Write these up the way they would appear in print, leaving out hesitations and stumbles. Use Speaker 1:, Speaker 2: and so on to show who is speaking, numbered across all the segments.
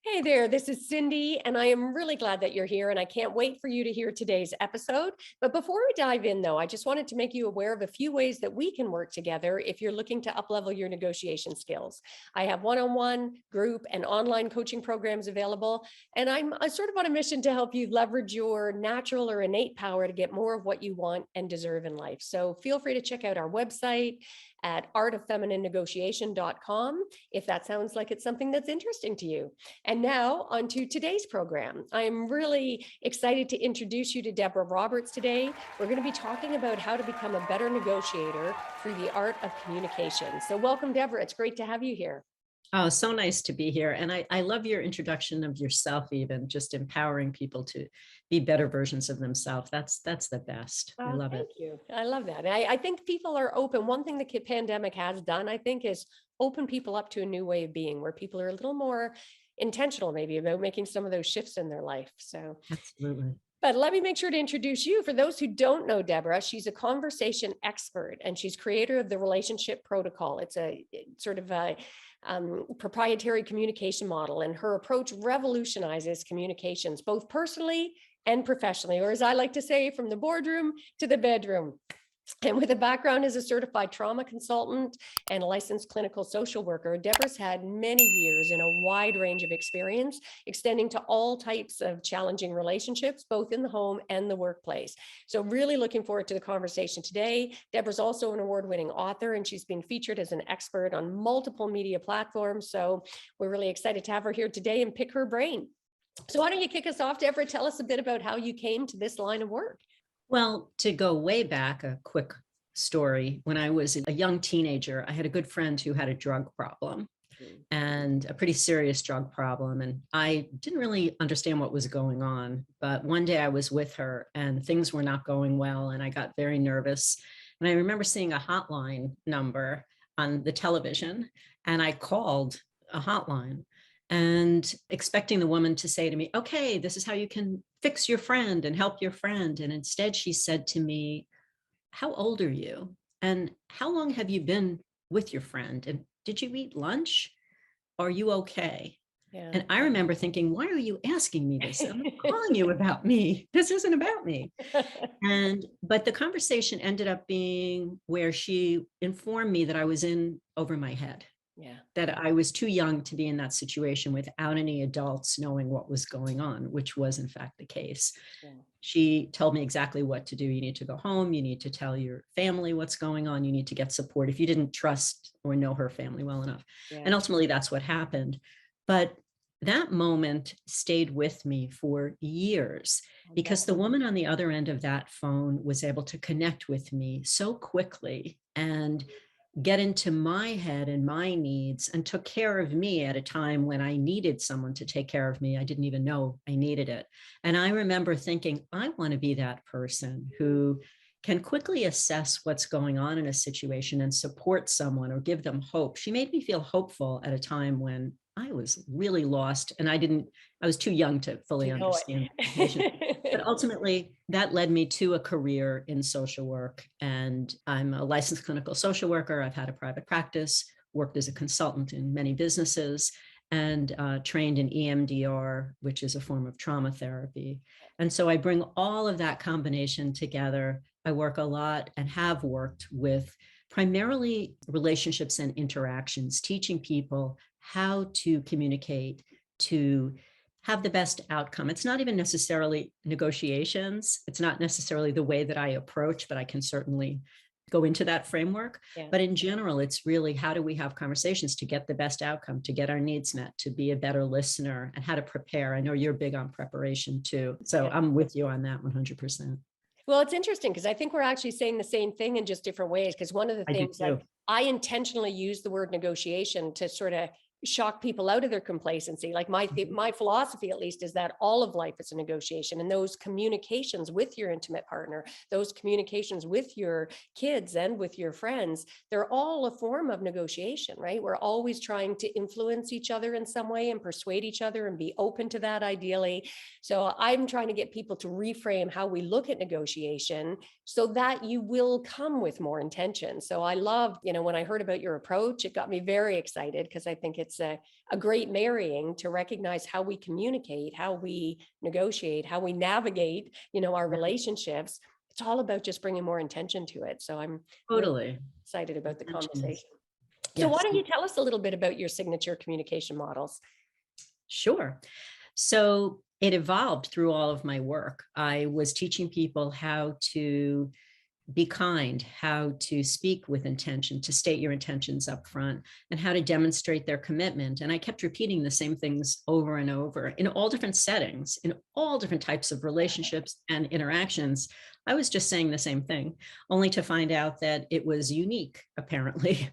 Speaker 1: Hey there, this is Cindy, and I am really glad that you're here, and I can't wait for you to hear today's episode. But before we dive in, though, I just wanted to make you aware of a few ways that we can work together if you're looking to uplevel your negotiation skills. I have one-on-one, group, and online coaching programs available, and I'm sort of on a mission to help you leverage your natural or innate power to get more of what you want and deserve in life. So feel free to check out our website at artoffemininenegotiation.com if that sounds like it's something that's interesting to you. And now on to today's program. I'm really excited to introduce you to Debra Roberts today. We're going to be talking about how to become a better negotiator through the art of communication. So welcome, Debra. It's great to have you here.
Speaker 2: Oh, so nice to be here. And I love your introduction of yourself, even just empowering people to be better versions of themselves. That's the best. I love it.
Speaker 1: Thank you. I love that. I think people are open. One thing the pandemic has done, I think, is open people up to a new way of being where people are a little more intentional maybe about making some of those shifts in their life. So
Speaker 2: Absolutely.
Speaker 1: but let me make sure to introduce you. For those who don't know Debra, she's a conversation expert and she's creator of the Relationship Protocol. It's a sort of a proprietary communication model, and her approach revolutionizes communications, both personally and professionally, or as I like to say, from the boardroom to the bedroom. And with a background as a certified trauma consultant and a licensed clinical social worker, Debra's had many years in a wide range of experience, extending to all types of challenging relationships, both in the home and the workplace. So really looking forward to the conversation today. Debra's also an award-winning author, and she's been featured as an expert on multiple media platforms. So we're really excited to have her here today and pick her brain. So why don't you kick us off, Debra? Tell us a bit about how you came to this line of work.
Speaker 2: Well, to go way back, a quick story. When I was a young teenager, I had a good friend who had a drug problem and a pretty serious drug problem. And I didn't really understand what was going on. But one day I was with her and things were not going well. And I got very nervous. And I remember seeing a hotline number on the television, and I called a hotline and expecting the woman to say to me, okay, this is how you can fix your friend and help your friend. And instead she said to me, how old are you? And how long have you been with your friend? And did you eat lunch? Are you okay?
Speaker 1: Yeah.
Speaker 2: And I remember thinking, why are you asking me this? I'm not calling you about me. This isn't about me. But the conversation ended up being where she informed me that I was in over my head.
Speaker 1: Yeah.
Speaker 2: That I was too young to be in that situation without any adults knowing what was going on, which was in fact the case. Yeah. She told me exactly what to do. You need to go home. You need to tell your family what's going on. You need to get support if you didn't trust or know her family well enough. Yeah. And ultimately that's what happened. But that moment stayed with me for years because the woman on the other end of that phone was able to connect with me so quickly and get into my head and my needs and took care of me at a time when I needed someone to take care of me. I didn't even know I needed it. And I remember thinking, I want to be that person who can quickly assess what's going on in a situation and support someone or give them hope. She made me feel hopeful at a time when I was really lost and I was too young to fully understand. But ultimately, that led me to a career in social work. And I'm a licensed clinical social worker. I've had a private practice, worked as a consultant in many businesses, and trained in EMDR, which is a form of trauma therapy. And so I bring all of that combination together. I work a lot and have worked with primarily relationships and interactions, teaching people how to communicate, to have the best outcome. It's not even necessarily negotiations. It's not necessarily the way that I approach, but I can certainly go into that framework. Yeah. But in general, it's really how do we have conversations to get the best outcome, to get our needs met, to be a better listener, and how to prepare. I know you're big on preparation too. So yeah. I'm with you on that 100%.
Speaker 1: Well, it's interesting because I think we're actually saying the same thing in just different ways. Because one of the things I intentionally use the word negotiation to sort of shock people out of their complacency. Like my philosophy, at least, is that all of life is a negotiation, and those communications with your intimate partner, those communications with your kids and with your friends, they're all a form of negotiation, right? We're always trying to influence each other in some way and persuade each other and be open to that ideally. So I'm trying to get people to reframe how we look at negotiation so that you will come with more intention. So I love, when I heard about your approach, it got me very excited because I think it's it's a great marrying to recognize how we communicate, how we negotiate, how we navigate, our relationships. It's all about just bringing more intention to it. So I'm really
Speaker 2: Totally.
Speaker 1: excited about the
Speaker 2: Intention is-
Speaker 1: conversation. So why
Speaker 2: Yes.
Speaker 1: don't you tell us a little bit about your signature communication models?
Speaker 2: Sure. So it evolved through all of my work. I was teaching people how to be kind, how to speak with intention, to state your intentions up front, and how to demonstrate their commitment. And I kept repeating the same things over and over in all different settings, in all different types of relationships and interactions. I was just saying the same thing, only to find out that it was unique, apparently.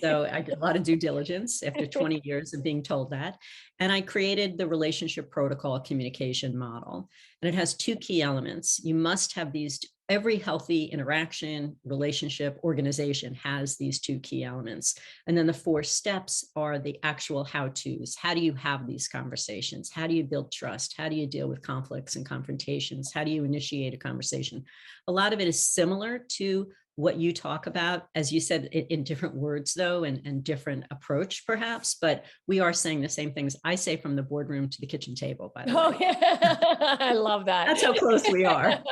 Speaker 2: So I did a lot of due diligence after 20 years of being told that. And I created the relationship protocol communication model. And it has two key elements. You must have these. Every healthy interaction, relationship, organization has these two key elements. And then the 4 steps are the actual how-tos. How do you have these conversations? How do you build trust? How do you deal with conflicts and confrontations? How do you initiate a conversation? A lot of it is similar to what you talk about, as you said, in different words, though, and different approach, perhaps, but we are saying the same things. I say from the boardroom to the kitchen table, by the way.
Speaker 1: Yeah. I love that.
Speaker 2: That's how close we are.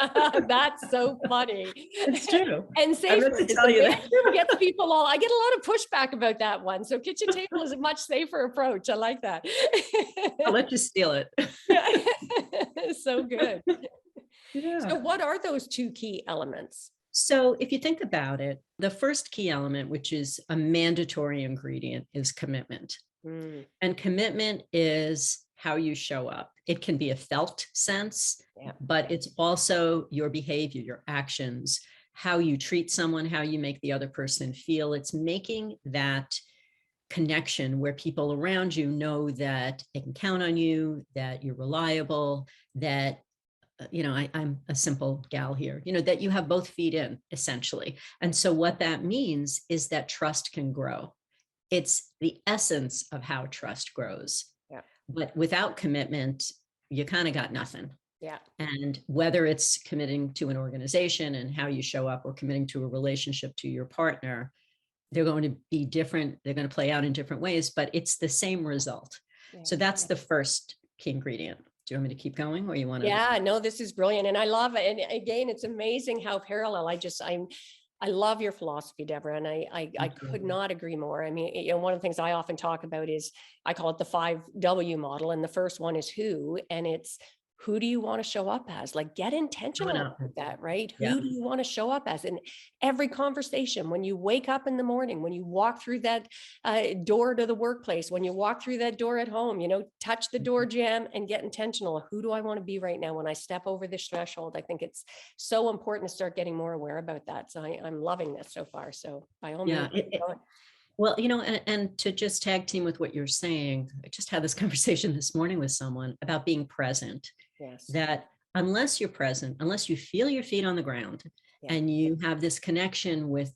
Speaker 1: That's so funny.
Speaker 2: It's true.
Speaker 1: And
Speaker 2: I meant
Speaker 1: safer.
Speaker 2: to tell you that.
Speaker 1: Bedroom gets people all, I get a lot of pushback about that one. So kitchen table is a much safer approach. I like that.
Speaker 2: I'll let you steal it.
Speaker 1: So good.
Speaker 2: Yeah.
Speaker 1: So what are those 2 key elements?
Speaker 2: So if you think about it, the first key element, which is a mandatory ingredient, is commitment.
Speaker 1: Mm,
Speaker 2: And commitment is how you show up. It can be a felt sense,
Speaker 1: Yeah.
Speaker 2: but it's also your behavior, your actions, how you treat someone, how you make the other person feel. It's making that connection where people around you know that they can count on you, that you're reliable, that I'm a simple gal here, that you have both feet in, essentially. And so what that means is that trust can grow. It's the essence of how trust grows.
Speaker 1: Yeah.
Speaker 2: But without commitment, you kind of got nothing.
Speaker 1: Yeah.
Speaker 2: And whether it's committing to an organization and how you show up, or committing to a relationship to your partner, they're going to be different. They're going to play out in different ways, but it's the same result.
Speaker 1: Yeah.
Speaker 2: So that's the first key ingredient. Do you want me to keep going, or you want to?
Speaker 1: Yeah, no, this is brilliant. And I love it. And again, it's amazing how parallel. I love your philosophy, Debra, and I could not agree more. I mean, one of the things I often talk about is, I call it the 5W model. And the first one is who, and it's, who do you want to show up as? Like, get intentional about that, right?
Speaker 2: Yeah.
Speaker 1: Who do you want to show up as in every conversation? When you wake up in the morning, when you walk through that door to the workplace, when you walk through that door at home, touch the door jamb and get intentional. Who do I want to be right now when I step over this threshold? I think it's so important to start getting more aware about that. So I'm loving this so far. So by all means.
Speaker 2: Well, and to just tag team with what you're saying, I just had this conversation this morning with someone about being present.
Speaker 1: Yes.
Speaker 2: That unless you're present, unless you feel your feet on the ground, and you have this connection with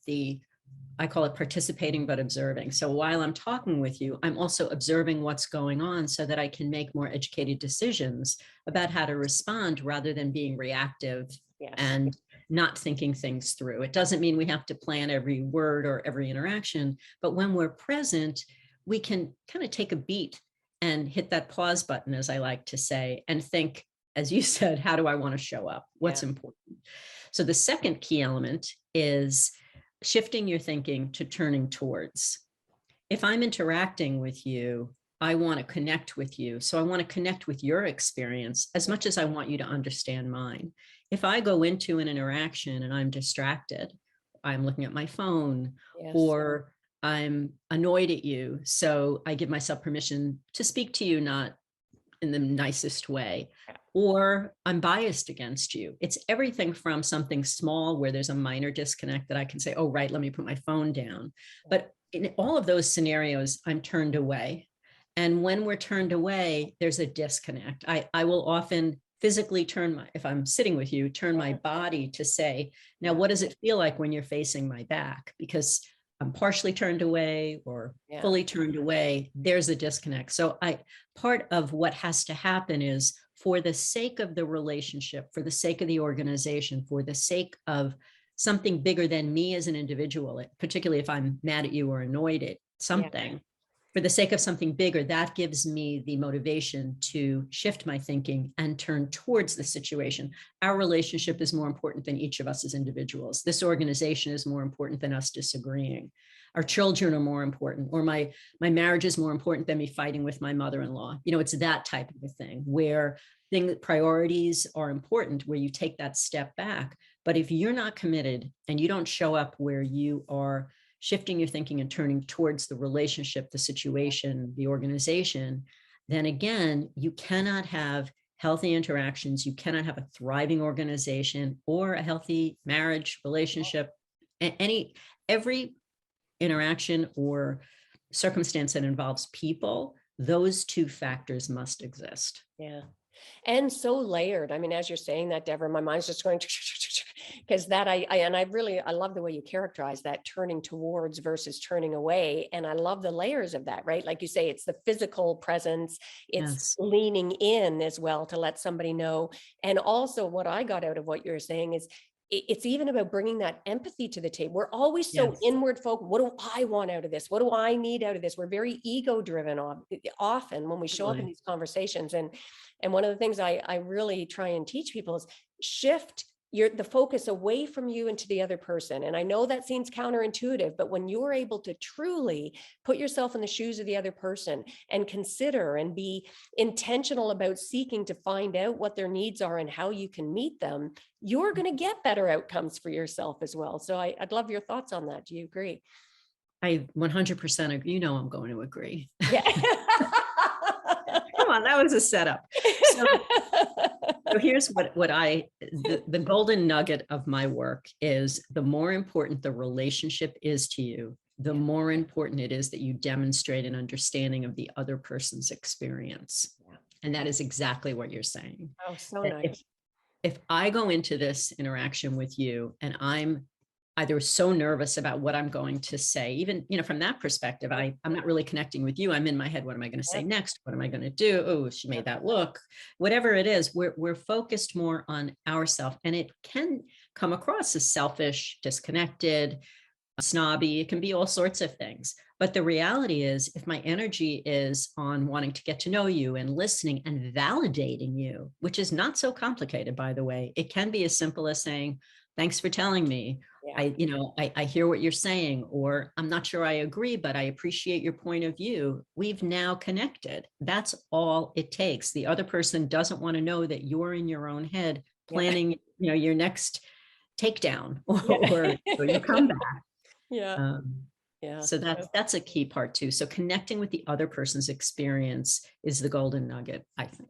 Speaker 2: I call it participating, but observing. So while I'm talking with you, I'm also observing what's going on so that I can make more educated decisions about how to respond, rather than being reactive and not thinking things through. It doesn't mean we have to plan every word or every interaction, but when we're present, we can kind of take a beat and hit that pause button, as I like to say, and think, as you said, how do I want to show up? What's important? So the second key element is shifting your thinking to turning towards. If I'm interacting with you, I want to connect with you. So I want to connect with your experience as much as I want you to understand mine. If I go into an interaction and I'm distracted, I'm looking at my phone, or I'm annoyed at you, so I give myself permission to speak to you not in the nicest way, or I'm biased against you. It's everything from something small where there's a minor disconnect that I can say, oh, right, let me put my phone down. But in all of those scenarios, I'm turned away. And when we're turned away, there's a disconnect. I will often physically if I'm sitting with you, turn my body to say, now, what does it feel like when you're facing my back? Because I'm partially turned away or fully turned away, there's a disconnect. So part of what has to happen is, for the sake of the relationship, for the sake of the organization, for the sake of something bigger than me as an individual, particularly if I'm mad at you or annoyed at something, for the sake of something bigger, that gives me the motivation to shift my thinking and turn towards the situation. Our relationship is more important than each of us as individuals. This organization is more important than us disagreeing. Our children are more important, or my marriage is more important than me fighting with my mother-in-law. You know, it's that type of a thing where priorities are important, where you take that step back. But if you're not committed and you don't show up where you are shifting your thinking and turning towards the relationship, the situation, the organization, then again, you cannot have healthy interactions. You cannot have a thriving organization or a healthy marriage, relationship, every interaction or circumstance that involves people. Those two factors must exist.
Speaker 1: Yeah. And so layered. I mean, as you're saying that, Debra, my mind's just going because that I love the way you characterize that, turning towards versus turning away. And I love the layers of that, right? Like you say, it's the physical presence, it's
Speaker 2: Yes.
Speaker 1: leaning in as well to let somebody know. And also what I got out of what you're saying is it's even about bringing that empathy to the table. We're always so
Speaker 2: Yes.
Speaker 1: inward focused. What do I want out of this? What do I need out of this? We're very ego driven often when we show up in these conversations. And one of the things I really try and teach people is shift the focus away from you into the other person. And I know that seems counterintuitive, but when you're able to truly put yourself in the shoes of the other person and consider and be intentional about seeking to find out what their needs are and how you can meet them, you're going to get better outcomes for yourself as well. So I'd love your thoughts on that. Do you agree?
Speaker 2: I 100% agree. You know, I'm going to agree.
Speaker 1: Yeah.
Speaker 2: Come on, that was a setup. So here's what the golden nugget of my work is: the more important the relationship is to you, the more important it is that you demonstrate an understanding of the other person's experience.
Speaker 1: Yeah.
Speaker 2: And that is exactly what you're saying.
Speaker 1: Oh, so
Speaker 2: That
Speaker 1: nice.
Speaker 2: if I go into this interaction with you and I'm either so nervous about what I'm going to say, even, you know, from that perspective, I'm not really connecting with you. I'm in my head. What am I going to say next? What am I going to do? Oh, she made that look, whatever it is, we're focused more on ourselves, and it can come across as selfish, disconnected, snobby. It can be all sorts of things. But the reality is, if my energy is on wanting to get to know you and listening and validating you, which is not so complicated, by the way, it can be as simple as saying, thanks for telling me. I hear what you're saying, or I'm not sure I agree, but I appreciate your point of view. We've now connected. That's all it takes. The other person doesn't want to know that you're in your own head planning, your next takedown or your comeback.
Speaker 1: Yeah.
Speaker 2: So that's a key part too. So connecting with the other person's experience is the golden nugget, I think.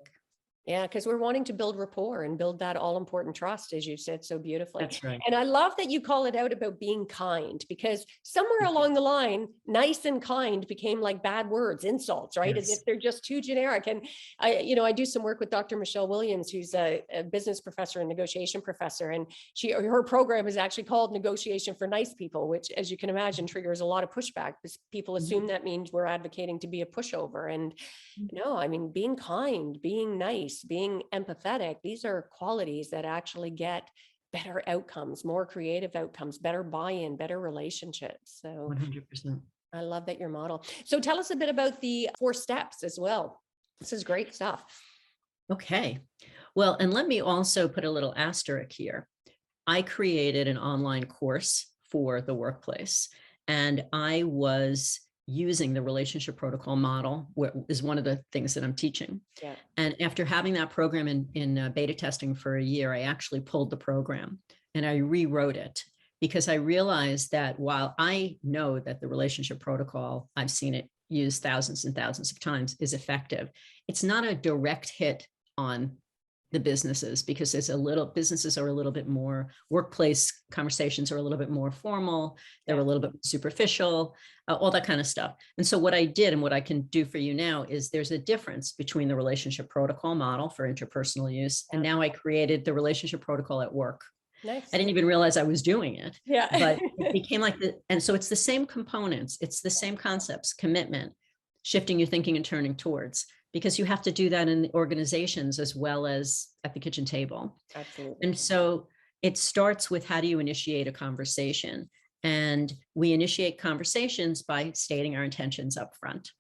Speaker 1: Yeah, because we're wanting to build rapport and build that all important trust, as you said so beautifully.
Speaker 2: That's right.
Speaker 1: And I love that you call it out about being kind, because somewhere along the line, nice and kind became like bad words, insults, right?
Speaker 2: Yes.
Speaker 1: As if they're just too generic. And I do some work with Dr. Michelle Williams, who's a business professor and negotiation professor. And her program is actually called Negotiation for Nice People, which, as you can imagine, triggers a lot of pushback because people assume that means we're advocating to be a pushover. And no, I mean, being kind, being nice, being empathetic, these are qualities that actually get better outcomes, more creative outcomes, better buy-in, better relationships. So
Speaker 2: 100%.
Speaker 1: I love that your model. So tell us a bit about the 4 steps as well. This is great stuff.
Speaker 2: Okay. Well, and let me also put a little asterisk here. I created an online course for the workplace, and I was using the relationship protocol model, is one of the things that I'm teaching.
Speaker 1: Yeah.
Speaker 2: And after having that program in beta testing for a year, I actually pulled the program and I rewrote it, because I realized that while I know that the relationship protocol, I've seen it used thousands and thousands of times, is effective, it's not a direct hit on the businesses, because businesses are a little bit more, workplace conversations are a little bit more formal. They're a little bit superficial, all that kind of stuff. And so what I did, and what I can do for you now, is there's a difference between the relationship protocol model for interpersonal use. And now I created the relationship protocol at work.
Speaker 1: Nice.
Speaker 2: I didn't even realize I was doing it.
Speaker 1: Yeah.
Speaker 2: But it became like and so it's the same components. It's the same concepts: commitment, shifting your thinking and turning towards, because you have to do that in organizations as well as at the kitchen table.
Speaker 1: Absolutely.
Speaker 2: And so it starts with, how do you initiate a conversation? And we initiate conversations by stating our intentions up front.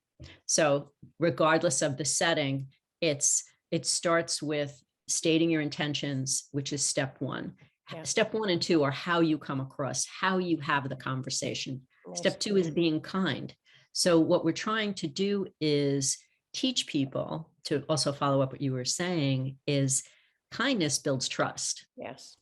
Speaker 2: So regardless of the setting, it starts with stating your intentions, which is step one.
Speaker 1: Yeah.
Speaker 2: Step 1 and 2 are how you come across, how you have the conversation.
Speaker 1: Nice.
Speaker 2: Step 2 is being kind. So what we're trying to do is teach people, to also follow up what you were saying, is kindness builds trust.
Speaker 1: Yes.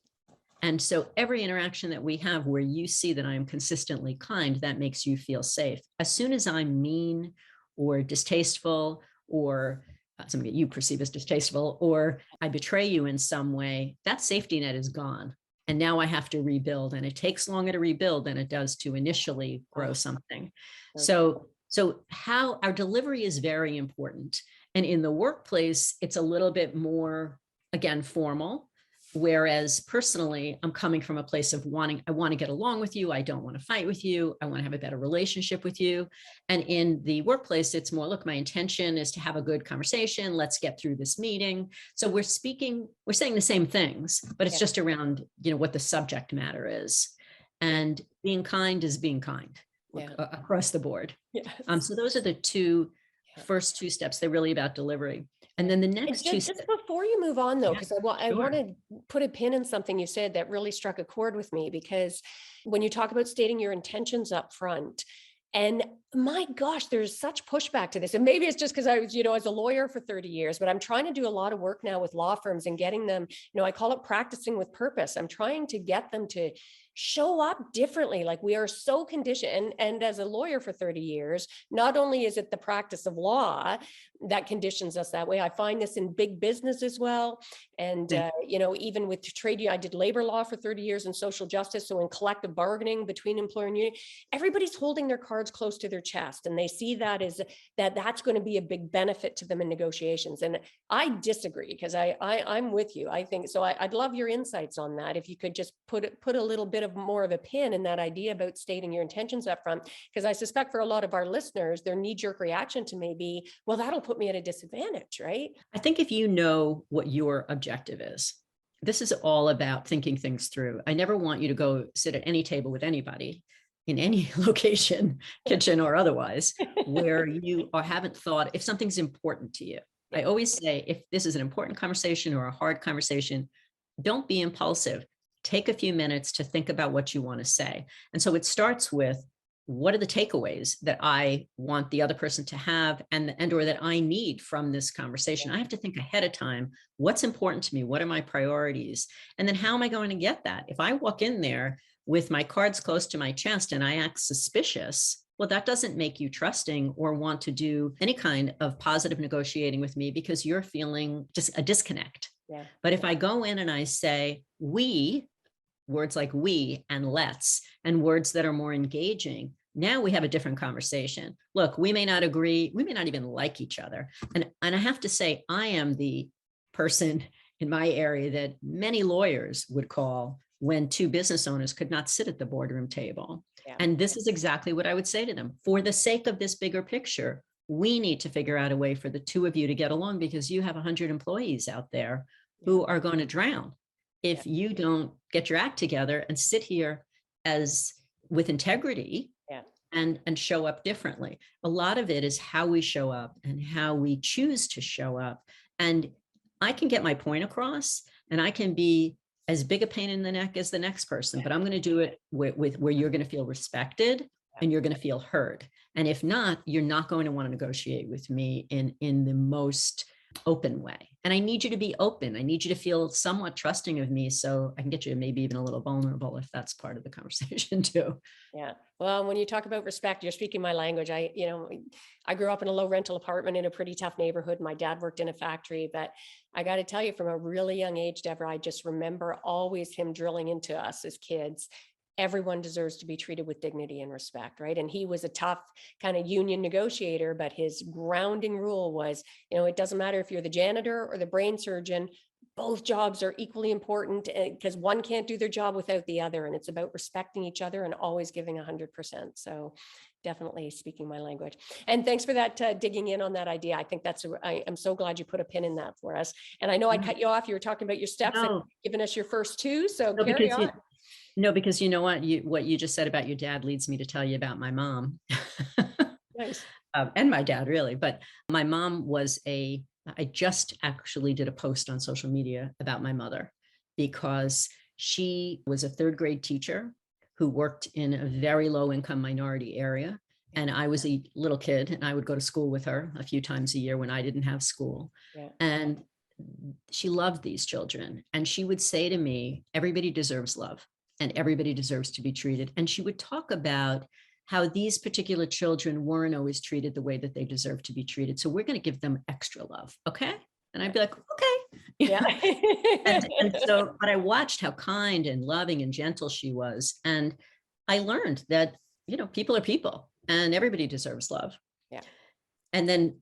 Speaker 2: And so every interaction that we have where you see that I am consistently kind, that makes you feel safe. As soon as I'm mean or distasteful, or something that you perceive as distasteful, or I betray you in some way, that safety net is gone. And now I have to rebuild, and it takes longer to rebuild than it does to initially grow something. So how our delivery is very important. And in the workplace, it's a little bit more, again, formal. Whereas personally, I'm coming from a place of I want to get along with you. I don't want to fight with you. I want to have a better relationship with you. And in the workplace, it's more, look, my intention is to have a good conversation. Let's get through this meeting. So we're saying the same things, but it's just around, what the subject matter is. And being kind is being kind across the board.
Speaker 1: Yes.
Speaker 2: So those are the first two steps. They're really about delivery. And then the next two steps.
Speaker 1: Just before you move on though, because I want to put a pin in something you said that really struck a chord with me, because when you talk about stating your intentions up front, and my gosh, there's such pushback to this. And maybe it's just because I was, as a lawyer for 30 years, but I'm trying to do a lot of work now with law firms and getting them, I call it practicing with purpose. I'm trying to get them to show up differently. Like, we are so conditioned. And as a lawyer for 30 years, not only is it the practice of law that conditions us that way, I find this in big business as well. And, even with trade, I did labor law for 30 years and social justice. So in collective bargaining between employer and union, everybody's holding their cards close to their chest. And they see that as that's going to be a big benefit to them in negotiations. And I disagree, because I'm with you. I think so. I'd love your insights on that. If you could just put a little bit of more of a pin in that idea about stating your intentions up front, because I suspect for a lot of our listeners, their knee-jerk reaction to me be, well, that'll put me at a disadvantage, right?
Speaker 2: I think if you know what your objective is, this is all about thinking things through. I never want you to go sit at any table with anybody in any location, kitchen or otherwise, where you haven't thought if something's important to you. I always say, if this is an important conversation or a hard conversation, don't be impulsive. Take a few minutes to think about what you want to say. And so it starts with, what are the takeaways that I want the other person to have and or that I need from this conversation? I have to think ahead of time, what's important to me? What are my priorities? And then how am I going to get that? If I walk in there with my cards close to my chest and I act suspicious, well, that doesn't make you trusting or want to do any kind of positive negotiating with me, because you're feeling just a disconnect. Yeah. But if I go in and I say, words like we and let's, and words that are more engaging, now we have a different conversation. Look, we may not agree. We may not even like each other. And I have to say, I am the person in my area that many lawyers would call when two business owners could not sit at the boardroom table. Yeah. And this is exactly what I would say to them. For the sake of this bigger picture, we need to figure out a way for the two of you to get along, because you have 100 employees out there who are going to drown if you don't get your act together and sit here with integrity and show up differently. A lot of it is how we show up and how we choose to show up. And I can get my point across, and I can be as big a pain in the neck as the next person, but I'm going to do it with where you're going to feel respected and you're going to feel heard. And if not, you're not going to want to negotiate with me in the most open way. And I need you to be open. I need you to feel somewhat trusting of me, so I can get you maybe even a little vulnerable if that's part of the conversation too.
Speaker 1: Yeah. Well, when you talk about respect, you're speaking my language. I grew up in a low rental apartment in a pretty tough neighborhood. My dad worked in a factory, but I got to tell you, from a really young age, Debra, I just remember always him drilling into us as kids, everyone deserves to be treated with dignity and respect, right? And he was a tough kind of union negotiator, but his grounding rule was, it doesn't matter if you're the janitor or the brain surgeon, both jobs are equally important, because one can't do their job without the other. And it's about respecting each other and always giving 100%. So definitely speaking my language. And thanks for that, digging in on that idea. I think I am so glad you put a pin in that for us. And I know I cut you off. You were talking about your steps and giving us your first two. So carry on.
Speaker 2: No, because you know what you just said about your dad leads me to tell you about my mom.
Speaker 1: Nice.
Speaker 2: And my dad really, but my mom I just actually did a post on social media about my mother because she was a third grade teacher who worked in a very low income minority area. And I was a little kid and I would go to school with her a few times a year when I didn't have school.
Speaker 1: Yeah.
Speaker 2: And she loved these children. And she would say to me, everybody deserves love and everybody deserves to be treated. And she would talk about how these particular children weren't always treated the way that they deserve to be treated. So we're going to give them extra love. Okay. And I'd be like, okay.
Speaker 1: Yeah.
Speaker 2: and so, but I watched how kind and loving and gentle she was. And I learned that, people are people and everybody deserves love.
Speaker 1: Yeah.
Speaker 2: And then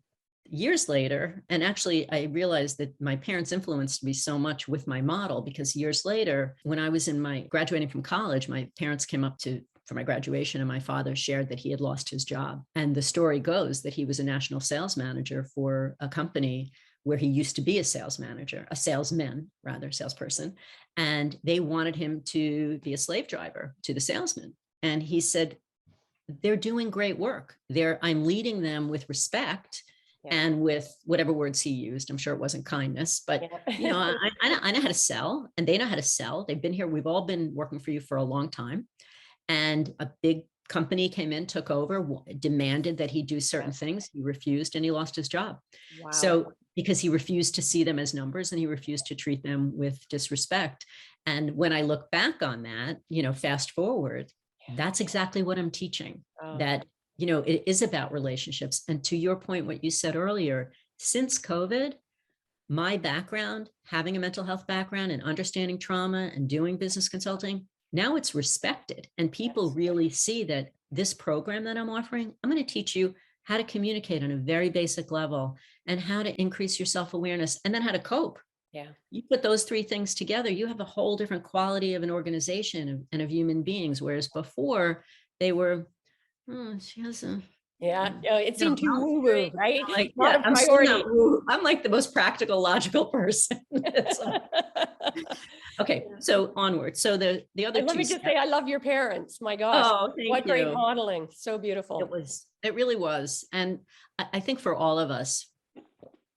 Speaker 2: years later, and actually I realized that my parents influenced me so much with my model because years later, when I was graduating from college, my parents came up for my graduation and my father shared that he had lost his job. And the story goes that he was a national sales manager for a company where he used to be a salesperson. And they wanted him to be a slave driver to the salesman. And he said, they're doing great work. I'm leading them with respect. Yeah. And with whatever words he used, I'm sure it wasn't kindness, but yeah. I know how to sell and they know how to sell. They've been here. We've all been working for you for a long time. And a big company came in, took over, demanded that he do certain things. He refused and he lost his job. Wow. So because he refused to see them as numbers and he refused to treat them with disrespect. And when I look back on that, fast forward, that's exactly what I'm teaching. That, it is about relationships. And to your point, what you said earlier, since COVID, my background, having a mental health background and understanding trauma and doing business consulting, now it's respected. And people really see that this program that I'm offering, I'm going to teach you how to communicate on a very basic level and how to increase your self-awareness and then how to cope. Yeah. You put those three things together, you have a whole different quality of an organization and of human beings. Whereas before they were, she has a,
Speaker 1: it seemed too woo-woo, right?
Speaker 2: Like, not a priority. I'm like the most practical, logical person. Okay, so onward. So the other
Speaker 1: let me just say, I love your parents. My gosh, what great modeling! So beautiful.
Speaker 2: It really was, and I think for all of us,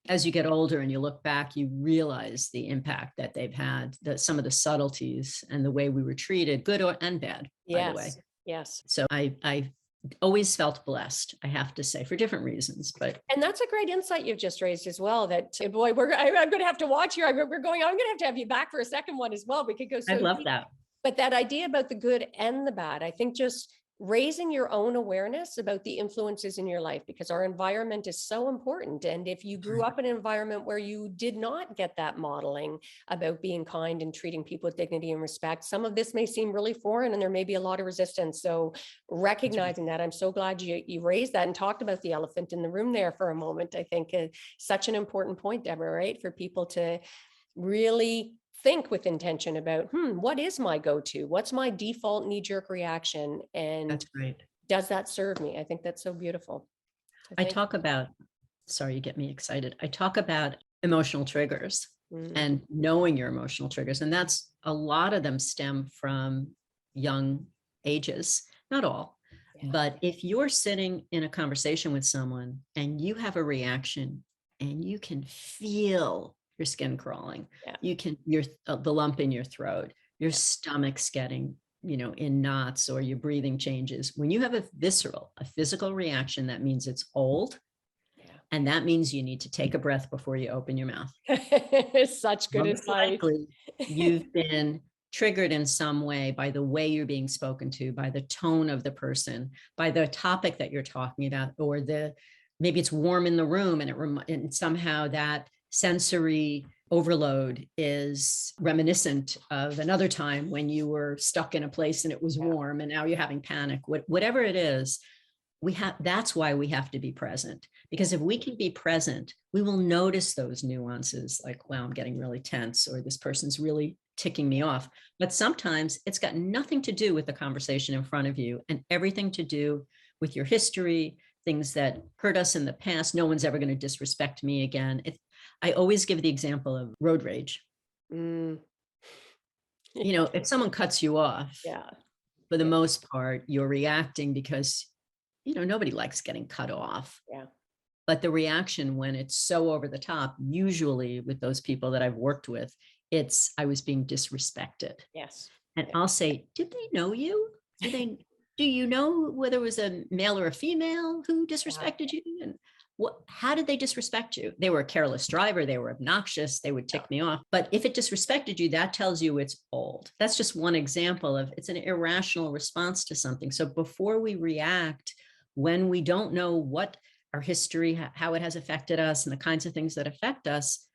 Speaker 2: as you get older and you look back, you realize the impact that they've had, some of the subtleties and the way we were treated, good and bad. By the way,
Speaker 1: yes.
Speaker 2: So I always felt blessed, I have to say, for different reasons.
Speaker 1: And that's a great insight you've just raised as well, that boy, I'm going to have to watch you. I'm going to have you back for a second one as well. We could go so
Speaker 2: I love
Speaker 1: deep.
Speaker 2: that.
Speaker 1: But that idea about the good and the bad, I think just raising your own awareness about the influences in your life, because our environment is so important. And if you grew up in an environment where you did not get that modeling about being kind and treating people with dignity and respect, some of this may seem really foreign and there may be a lot of resistance. So recognizing that, I'm so glad you raised that and talked about the elephant in the room there for a moment. I think such an important point, Debra, right? For people to really think with intention about, what is my go-to? What's my default knee-jerk reaction? And
Speaker 2: that's great.
Speaker 1: Does that serve me? I think that's so beautiful.
Speaker 2: I talk about, sorry, you get me excited. I talk about emotional triggers and knowing your emotional triggers. And that's a lot of them stem from young ages, not all. But if you're sitting in a conversation with someone and you have a reaction and you can feel your skin crawling, you can, the lump in your throat, your stomach's getting, in knots, or your breathing changes. When you have a physical reaction, that means it's old. And that means you need to take a breath before you open your mouth.
Speaker 1: Such good advice.
Speaker 2: You've been triggered in some way by the way you're being spoken to, by the tone of the person, by the topic that you're talking about, or maybe it's warm in the room and somehow that sensory overload is reminiscent of another time when you were stuck in a place and it was warm and now you're having panic. Whatever it is, that's why we have to be present, because if we can be present, we will notice those nuances, like, wow, I'm getting really tense, or this person's really ticking me off. But sometimes it's got nothing to do with the conversation in front of you and everything to do with your history, things that hurt us in the past. No one's ever going to disrespect me again. I always give the example of road rage. If someone cuts you off, for the most part, you're reacting because nobody likes getting cut off.
Speaker 1: Yeah.
Speaker 2: But the reaction when it's so over the top, usually with those people that I've worked with, it's I was being disrespected.
Speaker 1: Yes.
Speaker 2: And
Speaker 1: Yeah.
Speaker 2: I'll say, did they know you? Do you know whether it was a male or a female who
Speaker 1: Yeah.
Speaker 2: disrespected you? And how did they disrespect you? They were a careless driver. They were obnoxious. They would tick me off. But if it disrespected you, that tells you it's old. That's just one example of it's an irrational response to something. So before we react, when we don't know what our history, how it has affected us and the kinds of things that affect us,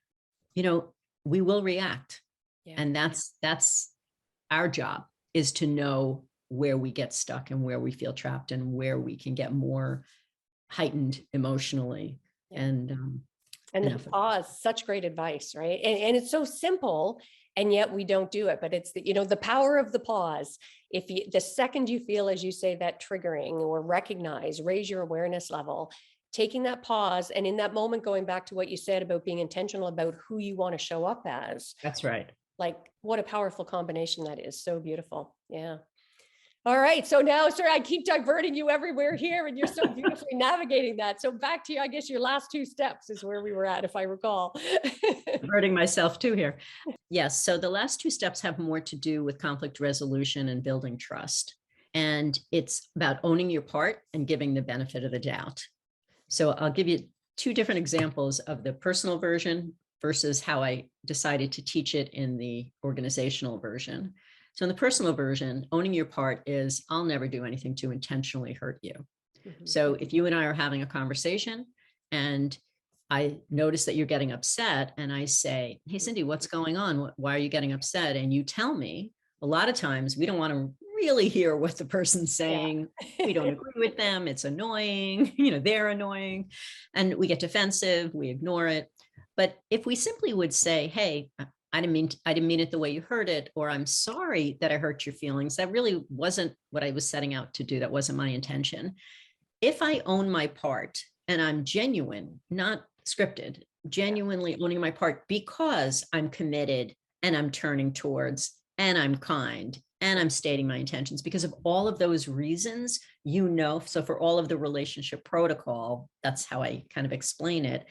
Speaker 2: we will react.
Speaker 1: Yeah.
Speaker 2: And that's our job, is to know where we get stuck and where we feel trapped and where we can get more heightened emotionally.
Speaker 1: Yeah.
Speaker 2: And
Speaker 1: the pause, such great advice, right? And it's so simple, and yet we don't do it. But it's the power of the pause. If the second you feel, as you say, that triggering, or recognize, raise your awareness level, taking that pause, and in that moment, going back to what you said about being intentional about who you want to show up as.
Speaker 2: That's right.
Speaker 1: Like, what a powerful combination that is. So beautiful. Yeah. All right. So now, sir, I keep diverting you everywhere here, and you're so beautifully navigating that. So back to you, I guess your last 2 steps is where we were at, if I recall.
Speaker 2: Diverting myself too here. Yes. So the last 2 steps have more to do with conflict resolution and building trust. And it's about owning your part and giving the benefit of the doubt. So I'll give you 2 different examples of the personal version versus how I decided to teach it in the organizational version. So in the personal version, owning your part is I'll never do anything to intentionally hurt you. Mm-hmm. So if you and I are having a conversation and I notice that you're getting upset and I say, hey, Cindy, what's going on? Why are you getting upset? And you tell me, a lot of times we don't want to really hear what the person's saying. Yeah. We don't agree with them. It's annoying. They're annoying. And we get defensive. We ignore it. But if we simply would say, hey, I didn't mean it the way you heard it, or I'm sorry that I hurt your feelings. That really wasn't what I was setting out to do. That wasn't my intention. If I own my part and I'm genuine, not scripted, genuinely owning my part because I'm committed and I'm turning towards and I'm kind and I'm stating my intentions because of all of those reasons, so for all of the relationship protocol, that's how I kind of explain it.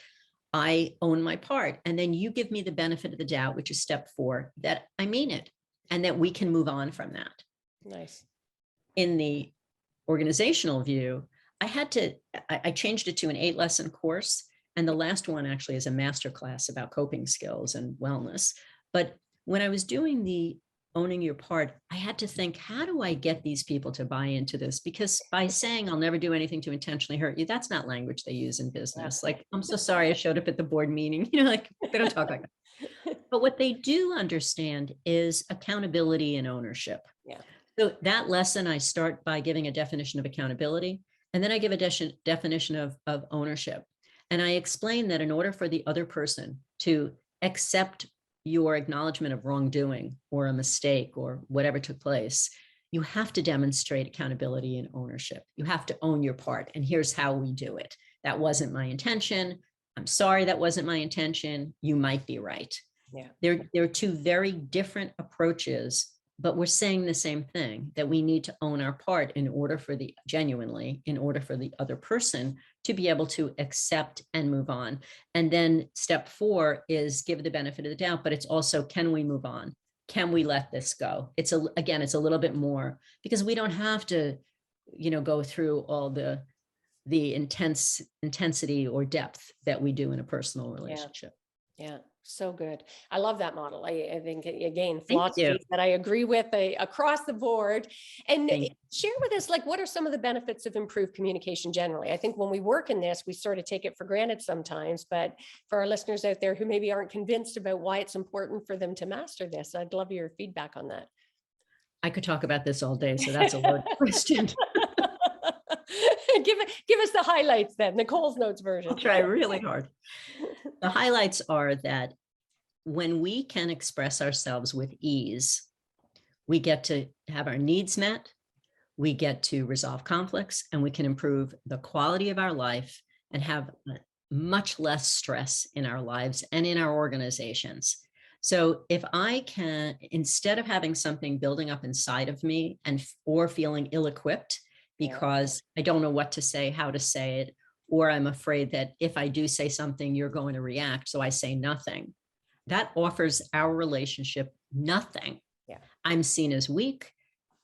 Speaker 2: I own my part. And then you give me the benefit of the doubt, which is step 4, that I mean it and that we can move on from that.
Speaker 1: Nice. In
Speaker 2: the organizational view, I changed it to an 8-lesson course. And the last one actually is a masterclass about coping skills and wellness. But when I was doing the owning your part, I had to think, how do I get these people to buy into this? Because by saying I'll never do anything to intentionally hurt you, that's not language they use in business. Like, I'm so sorry I showed up at the board meeting, like they don't talk like that. But what they do understand is accountability and ownership. Yeah. So that lesson, I start by giving a definition of accountability, and then I give a definition of ownership. And I explain that in order for the other person to accept your acknowledgement of wrongdoing or a mistake or whatever took place, you have to demonstrate accountability and ownership. You have to own your part. And here's how we do it. That wasn't my intention. I'm sorry, that wasn't my intention. You might be right. Yeah. There are 2 very different approaches, but we're saying the same thing, that we need to own our part in order for the other person to be able to accept and move on. And then step 4 is give the benefit of the doubt, but it's also, can we move on? Can we let this go? It's a little bit more, because we don't have to, go through all the intensity or depth that we do in a personal relationship. Yeah. So good. I love that model. I think, again, philosophies that I agree with across the board. And share with us, what are some of the benefits of improved communication generally? I think when we work in this, we sort of take it for granted sometimes, but for our listeners out there who maybe aren't convinced about why it's important for them to master this, I'd love your feedback on that. I could talk about this all day, so that's a loaded question. Give us the highlights then, Nicole's notes version. I'll try really hard. The highlights are that when we can express ourselves with ease, we get to have our needs met, we get to resolve conflicts, and we can improve the quality of our life and have much less stress in our lives and in our organizations. So if I can, instead of having something building up inside of me or feeling ill-equipped, because I don't know what to say, how to say it, or I'm afraid that if I do say something, you're going to react. So I say nothing. That offers our relationship nothing.
Speaker 1: Yeah.
Speaker 2: I'm seen as weak.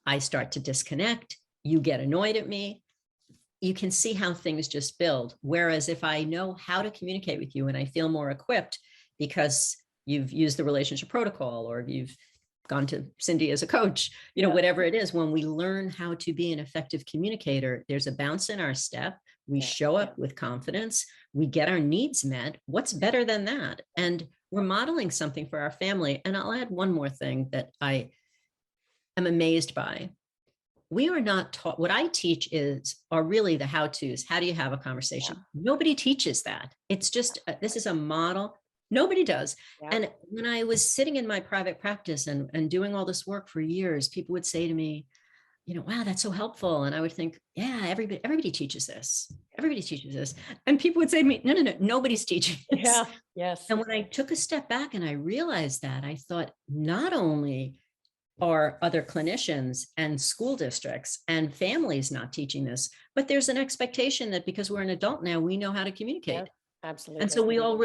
Speaker 2: I start to disconnect. You get annoyed at me. You can see how things just build. Whereas if I know how to communicate with you and I feel more equipped because you've used the relationship protocol or you've gone to Cindy as a coach, you know, whatever it is, when we learn how to be an effective communicator, there's a bounce in our step. We show up with confidence. We get our needs met. What's better than that? And we're modeling something for our family. And I'll add one more thing that I am amazed by. We are not taught, what I teach are really the how-tos. How do you have a conversation? Nobody teaches that. It's just, this is a model. Nobody does. And when I was sitting in my private practice and doing all this work for years, people would say to me, you know, wow, that's so helpful. And I would think, yeah, everybody teaches this. Everybody teaches this. And people would say to me, no, nobody's teaching this.
Speaker 1: Yeah. Yes.
Speaker 2: And when I took a step back and I realized that, I thought, not only are other clinicians and school districts and families not teaching this, but there's an expectation that because we're an adult now, we know how to communicate.
Speaker 1: Yeah, absolutely.
Speaker 2: And so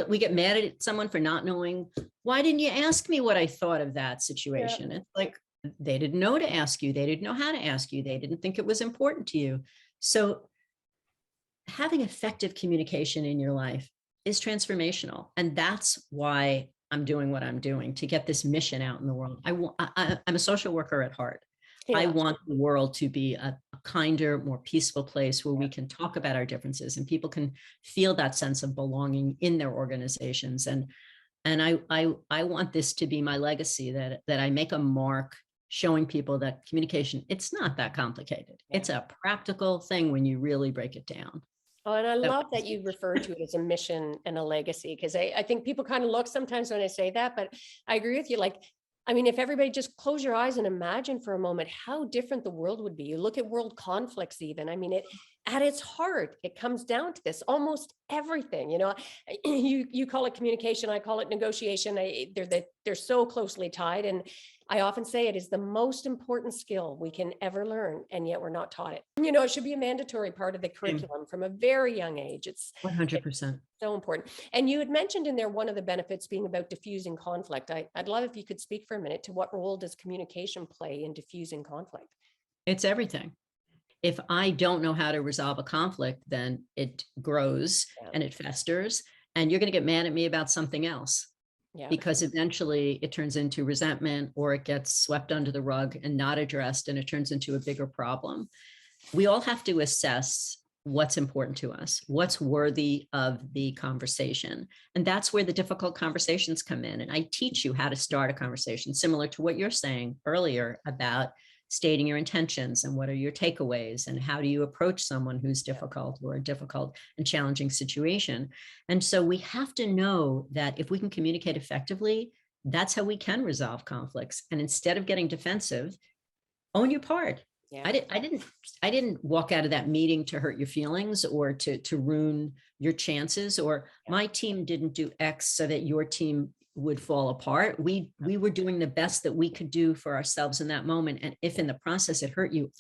Speaker 2: we get mad at someone for not knowing, why didn't you ask me what I thought of that situation? It's like, they didn't know to ask you. They didn't know how to ask you. They didn't think it was important to you. So having effective communication in your life is transformational. And that's why I'm doing what I'm doing, to get this mission out in the world. I'm a social worker at heart. I want the world to be a kinder, more peaceful place where we can talk about our differences and people can feel that sense of belonging in their organizations. And I want this to be my legacy, that I make a mark showing people that communication, it's not that complicated. It's a practical thing when you really break it down.
Speaker 1: Oh, and I love that you refer to it as a mission and a legacy, because I think people kind of look sometimes when I say that, but I agree with you. Like, I mean, if everybody just close your eyes and imagine for a moment how different the world would be. You look at world conflicts even. I mean, it at its heart, it comes down to this, almost everything, you know, you call it communication, I call it negotiation. They're so closely tied. And I often say it is the most important skill we can ever learn, and yet we're not taught it. You know, it should be a mandatory part of the curriculum from a very young age. It's
Speaker 2: 100%.
Speaker 1: So important. And you had mentioned in there one of the benefits being about diffusing conflict. I'd love if you could speak for a minute to what role does communication play in diffusing conflict?
Speaker 2: It's everything. If I don't know how to resolve a conflict, then it grows and it festers, and you're going to get mad at me about something else. Because eventually it turns into resentment, or it gets swept under the rug and not addressed, and it turns into a bigger problem. We all have to assess what's important to us, what's worthy of the conversation. And that's where the difficult conversations come in. And I teach you how to start a conversation, similar to what you're saying earlier about stating your intentions and what are your takeaways and how do you approach someone who's difficult or a difficult and challenging situation. And so we have to know that if we can communicate effectively, that's how we can resolve conflicts. And instead of getting defensive, own your part. I didn't walk out of that meeting to hurt your feelings or to ruin your chances, or my team didn't do X so that your team would fall apart. We were doing the best that we could do for ourselves in that moment. And if in the process it hurt you,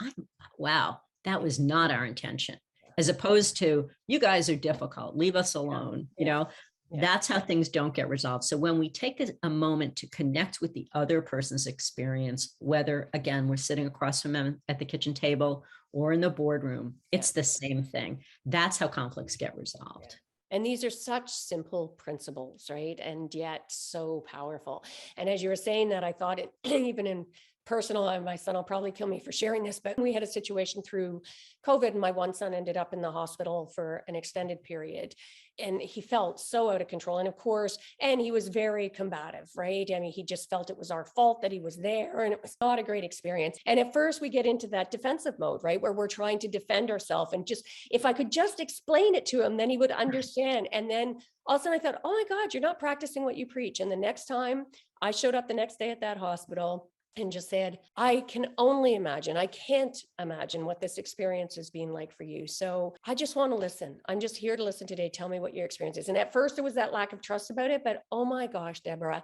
Speaker 2: wow, that was not our intention. As opposed to, you guys are difficult, leave us alone, you know. That's how things don't get resolved. So when we take a moment to connect with the other person's experience, whether, again, we're sitting across from them at the kitchen table or in the boardroom, it's the same thing. That's how conflicts get resolved.
Speaker 1: And these are such simple principles, right? And yet so powerful. And as you were saying that, I thought it, even in personal, my son will probably kill me for sharing this, but we had a situation through COVID, and my one son ended up in the hospital for an extended period, and he felt so out of control. And of course, and he was very combative, right? I mean, he just felt it was our fault that he was there, and it was not a great experience. And at first we get into that defensive mode, right? Where we're trying to defend ourselves, and just, if I could just explain it to him, then he would understand. And then all of a sudden I thought, oh my God, you're not practicing what you preach. And the next time I showed up the next day at that hospital and just said, I can only imagine, I can't imagine what this experience has been like for you. So I just want to listen. I'm just here to listen today. Tell me what your experience is. And at first there was that lack of trust about it, but oh my gosh, Deborah,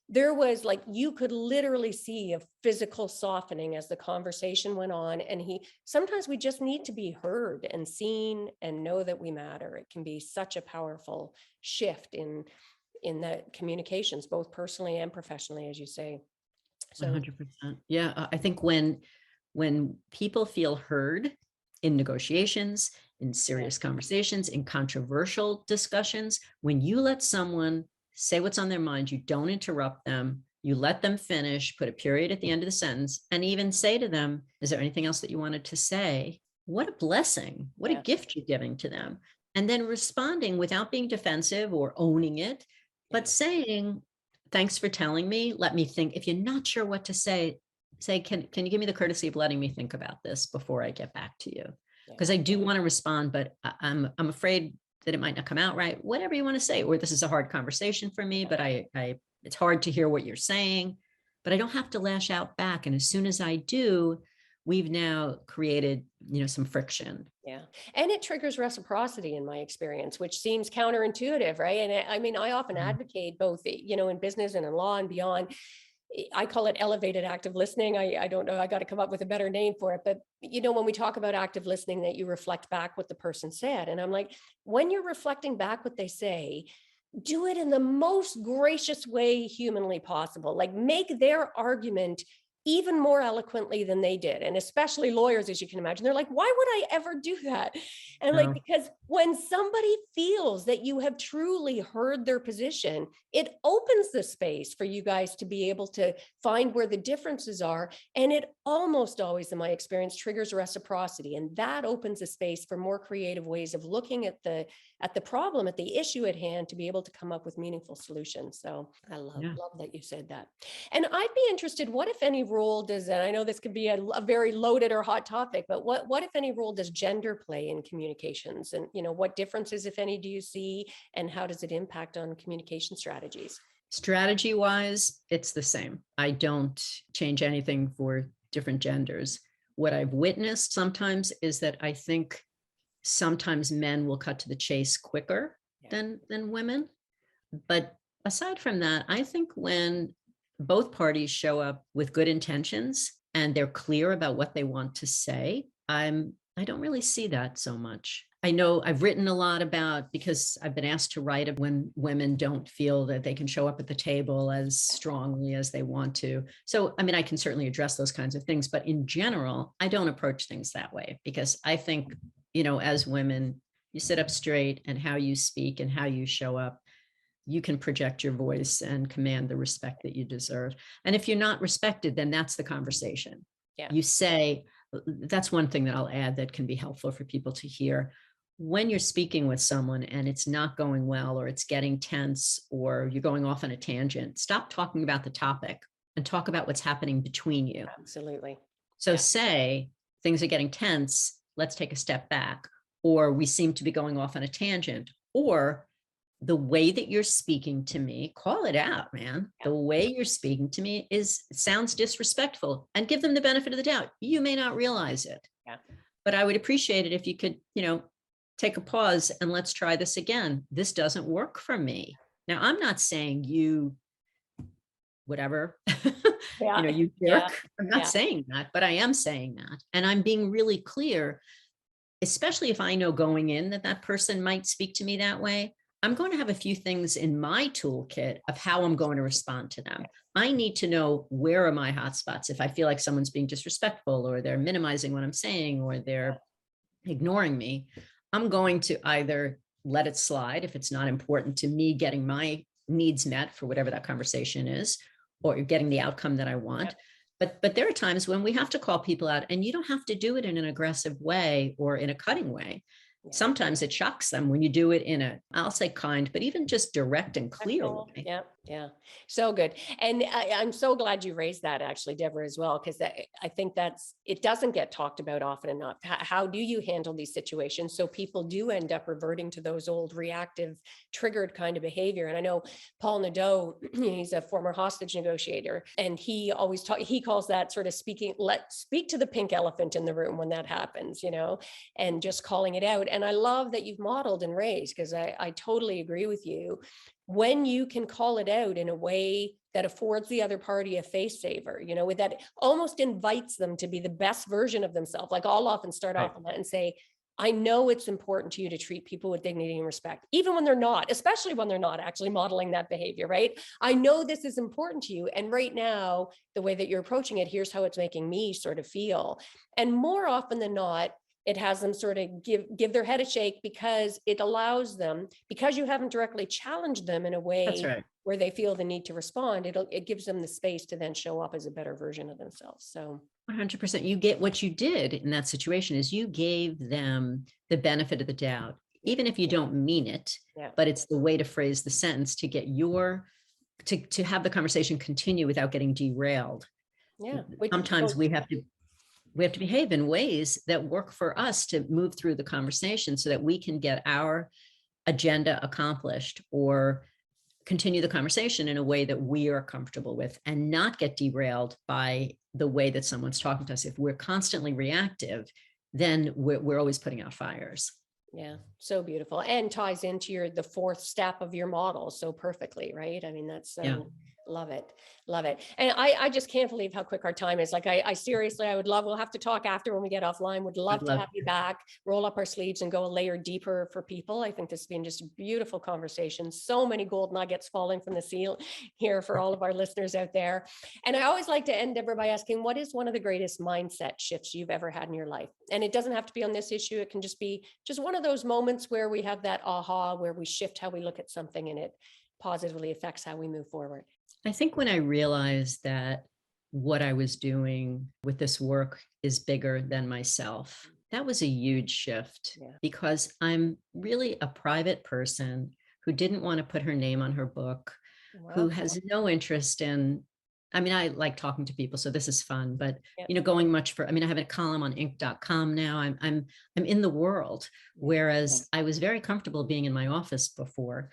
Speaker 1: there was like, you could literally see a physical softening as the conversation went on. And sometimes we just need to be heard and seen and know that we matter. It can be such a powerful shift in the communications, both personally and professionally, as you say. So
Speaker 2: 100%. Yeah. I think when people feel heard in negotiations, in serious conversations, in controversial discussions, when you let someone say what's on their mind, you don't interrupt them, you let them finish, put a period at the end of the sentence, and even say to them, is there anything else that you wanted to say? What a blessing. What a gift you're giving to them. And then responding without being defensive or owning it, but saying, thanks for telling me. Let me think. If you're not sure what to say, can you give me the courtesy of letting me think about this before I get back to you? Because I do want to respond, but I'm afraid that it might not come out right. Whatever you want to say, or this is a hard conversation for me, but it's hard to hear what you're saying, but I don't have to lash out back. And as soon as I do, we've now created, some friction.
Speaker 1: Yeah. And it triggers reciprocity in my experience, which seems counterintuitive, right? And I mean, I often advocate both, in business and in law and beyond. I call it elevated active listening. I don't know, I got to come up with a better name for it. But, when we talk about active listening, that you reflect back what the person said. And I'm like, when you're reflecting back what they say, do it in the most gracious way humanly possible. Like, make their argument even more eloquently than they did. And especially lawyers, as you can imagine, they're like, why would I ever do that? And like, because when somebody feels that you have truly heard their position, it opens the space for you guys to be able to find where the differences are. And it almost always, in my experience, triggers reciprocity. And that opens a space for more creative ways of looking at the problem, at the issue at hand, to be able to come up with meaningful solutions. So I love that you said that. And I'd be interested, what, if any, role does, and I know this could be a very loaded or hot topic, but what if any role does gender play in communications? And, what differences, if any, do you see, and how does it impact on communication strategies?
Speaker 2: Strategy wise, it's the same. I don't change anything for different genders. What I've witnessed sometimes is that I think sometimes men will cut to the chase quicker than women. But aside from that, I think when both parties show up with good intentions and they're clear about what they want to say, I don't really see that so much. I know I've written a lot about, because I've been asked to write when women don't feel that they can show up at the table as strongly as they want to. So, I mean, I can certainly address those kinds of things, but in general, I don't approach things that way, because I think, as women, you sit up straight, and how you speak and how you show up, you can project your voice and command the respect that you deserve. And if you're not respected, then that's the conversation. You say, that's one thing that I'll add that can be helpful for people to hear. When you're speaking with someone and it's not going well, or it's getting tense, or you're going off on a tangent, stop talking about the topic and talk about what's happening between you.
Speaker 1: Absolutely.
Speaker 2: So say things are getting tense, let's take a step back, or we seem to be going off on a tangent, or the way that you're speaking to me, call it out, man. The way you're speaking to me sounds disrespectful, and give them the benefit of the doubt. You may not realize it, but I would appreciate it if you could, take a pause and let's try this again. This doesn't work for me. Now, I'm not saying you, whatever, you jerk. I'm not saying that, but I am saying that. And I'm being really clear, especially if I know going in that person might speak to me that way. I'm going to have a few things in my toolkit of how I'm going to respond to them. I need to know, where are my hotspots? If I feel like someone's being disrespectful, or they're minimizing what I'm saying, or they're ignoring me, I'm going to either let it slide if it's not important to me getting my needs met for whatever that conversation is, or getting the outcome that I want. But there are times when we have to call people out, and you don't have to do it in an aggressive way or in a cutting way. Sometimes it shocks them when you do it in I'll say kind, but even just direct and clear way.
Speaker 1: Yeah. So good. And I'm so glad you raised that, actually, Debra, as well, because I think it doesn't get talked about often enough. How do you handle these situations so people do end up reverting to those old reactive, triggered kind of behavior? And I know Paul Nadeau, he's a former hostage negotiator, and he always he calls that sort of speak to the pink elephant in the room when that happens, and just calling it out. And I love that you've modeled and raised, because I totally agree with you. When you can call it out in a way that affords the other party a face saver, that almost invites them to be the best version of themselves. Like I'll often start off on that and say, I know it's important to you to treat people with dignity and respect, even when they're not, especially when they're not actually modeling that behavior, right? I know this is important to you. And right now, the way that you're approaching it, here's how it's making me sort of feel. And more often than not, it has them sort of give their head a shake, because it allows them, because you haven't directly challenged them in a
Speaker 2: That's
Speaker 1: way
Speaker 2: right.
Speaker 1: where they feel the need to respond. It gives them the space to then show up as a better version of themselves. So
Speaker 2: 100%. You get what you did in that situation is you gave them the benefit of the doubt, even if you don't mean it, but it's the way to phrase the sentence to get to have the conversation continue without getting derailed. Sometimes we have to behave in ways that work for us to move through the conversation so that we can get our agenda accomplished or continue the conversation in a way that we are comfortable with and not get derailed by the way that someone's talking to us. If we're constantly reactive, then we're always putting out fires.
Speaker 1: Yeah, so beautiful, and ties into the fourth step of your model so perfectly, right? I mean, that's so love it. Love it. And I just can't believe how quick our time is. Like I seriously, we'll have to talk after when we get offline. Would love to have you back, roll up our sleeves and go a layer deeper for people. I think this has been just a beautiful conversation. So many gold nuggets falling from the ceiling here for all of our listeners out there. And I always like to end, Debra, by asking, what is one of the greatest mindset shifts you've ever had in your life? And it doesn't have to be on this issue. It can just be just one of those moments where we have that aha, where we shift how we look at something and it positively affects how we move forward.
Speaker 2: I think when I realized that what I was doing with this work is bigger than myself, that was a huge shift because I'm really a private person who didn't want to put her name on her book, who has no interest in, I mean, I like talking to people, so this is fun, but going much for, I mean, I have a column on Inc.com now. I'm in the world, whereas I was very comfortable being in my office before.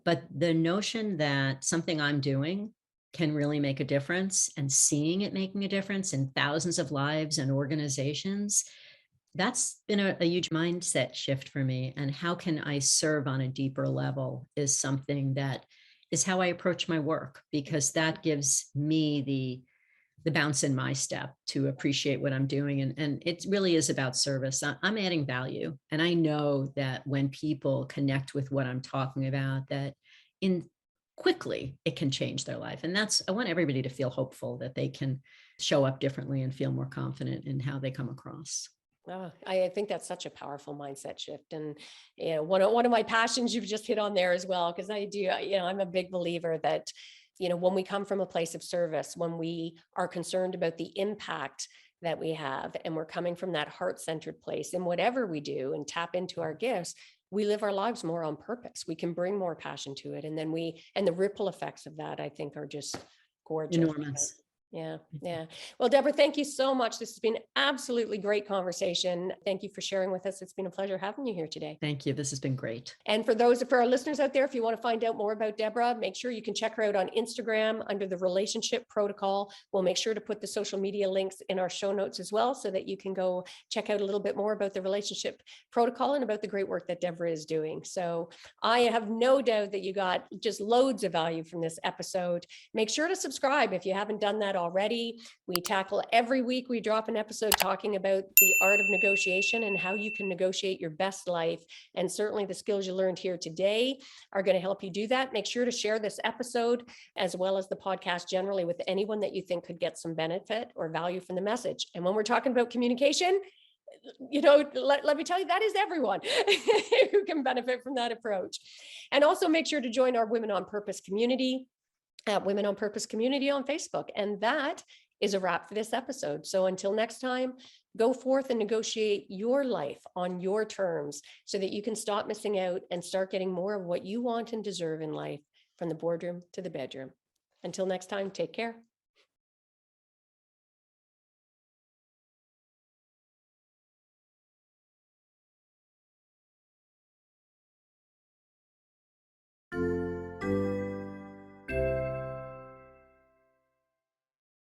Speaker 2: But the notion that something I'm doing can really make a difference and seeing it making a difference in thousands of lives and organizations, that's been a huge mindset shift for me. And how can I serve on a deeper level is something that is how I approach my work, because that gives me the bounce in my step to appreciate what I'm doing. And it really is about service. I'm adding value. And I know that when people connect with what I'm talking about, that quickly it can change their life. And I want everybody to feel hopeful that they can show up differently and feel more confident in how they come across.
Speaker 1: Oh, I think that's such a powerful mindset shift. And one of my passions you've just hit on there as well, because I do, I'm a big believer that when we come from a place of service, when we are concerned about the impact that we have, and we're coming from that heart-centered place in whatever we do and tap into our gifts, we live our lives more on purpose. We can bring more passion to it. And then the ripple effects of that, I think, are just gorgeous.
Speaker 2: Enormous.
Speaker 1: Yeah. Yeah. Well, Debra, thank you so much. This has been absolutely great conversation. Thank you for sharing with us. It's been a pleasure having you here today.
Speaker 2: Thank you. This has been great.
Speaker 1: And for our listeners out there, if you want to find out more about Debra, make sure you can check her out on Instagram under the Relationship Protocol. We'll make sure to put the social media links in our show notes as well, so that you can go check out a little bit more about the Relationship Protocol and about the great work that Debra is doing. So I have no doubt that you got just loads of value from this episode. Make sure to subscribe if you haven't done that already. We tackle every week, we drop an episode talking about the art of negotiation and how you can negotiate your best life. And certainly the skills you learned here today are going to help you do that. Make sure to share this episode as well as the podcast generally with anyone that you think could get some benefit or value from the message. And when we're talking about communication, let me tell you, that is everyone who can benefit from that approach. And also make sure to join our Women on Purpose community at Women on Purpose Community on Facebook. And that is a wrap for this episode. So until next time, go forth and negotiate your life on your terms so that you can stop missing out and start getting more of what you want and deserve in life, from the boardroom to the bedroom. Until next time, take care.